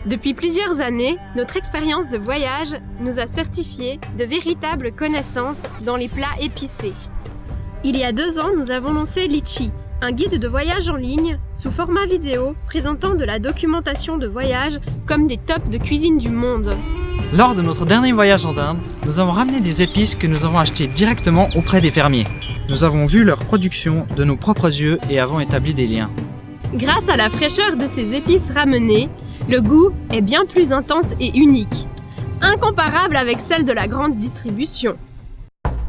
Depuis plusieurs années, notre expérience de voyage nous a certifié de véritables connaissances dans les plats épicés. Il y a 2 ans, nous avons lancé Litchi, un guide de voyage en ligne sous format vidéo présentant de la documentation de voyage comme des tops de cuisine du monde. Lors de notre dernier voyage en Inde, nous avons ramené des épices que nous avons achetées directement auprès des fermiers. Nous avons vu leur production de nos propres yeux et avons établi des liens. Grâce à la fraîcheur de ces épices ramenées, le goût est bien plus intense et unique, incomparable avec celle de la grande distribution.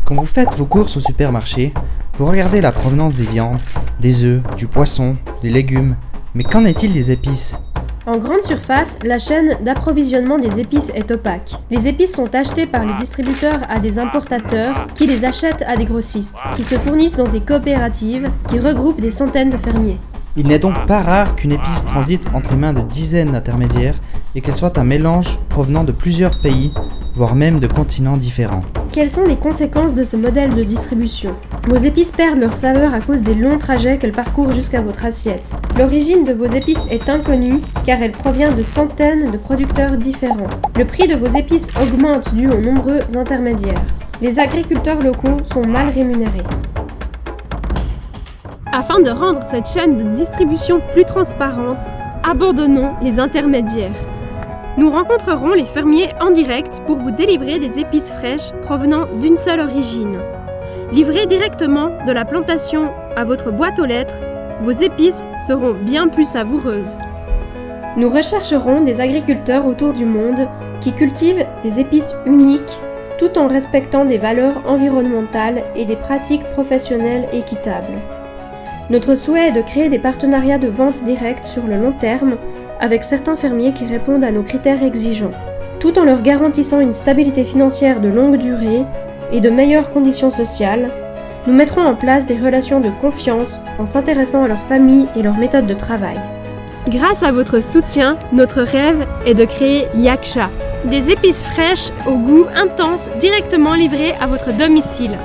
Quand vous faites vos courses au supermarché, vous regardez la provenance des viandes, des œufs, du poisson, des légumes, mais qu'en est-il des épices ? En grande surface, la chaîne d'approvisionnement des épices est opaque. Les épices sont achetées par les distributeurs à des importateurs qui les achètent à des grossistes, qui se fournissent dans des coopératives qui regroupent des centaines de fermiers. Il n'est donc pas rare qu'une épice transite entre les mains de dizaines d'intermédiaires et qu'elle soit un mélange provenant de plusieurs pays, voire même de continents différents. Quelles sont les conséquences de ce modèle de distribution ? Vos épices perdent leur saveur à cause des longs trajets qu'elles parcourent jusqu'à votre assiette. L'origine de vos épices est inconnue car elle provient de centaines de producteurs différents. Le prix de vos épices augmente dû aux nombreux intermédiaires. Les agriculteurs locaux sont mal rémunérés. Afin de rendre cette chaîne de distribution plus transparente, abandonnons les intermédiaires. Nous rencontrerons les fermiers en direct pour vous délivrer des épices fraîches provenant d'une seule origine. Livrées directement de la plantation à votre boîte aux lettres, vos épices seront bien plus savoureuses. Nous rechercherons des agriculteurs autour du monde qui cultivent des épices uniques tout en respectant des valeurs environnementales et des pratiques professionnelles équitables. Notre souhait est de créer des partenariats de vente directe sur le long terme avec certains fermiers qui répondent à nos critères exigeants, tout en leur garantissant une stabilité financière de longue durée et de meilleures conditions sociales. Nous mettrons en place des relations de confiance en s'intéressant à leur famille et leurs méthodes de travail. Grâce à votre soutien, notre rêve est de créer Yaksha, des épices fraîches au goût intense directement livrées à votre domicile.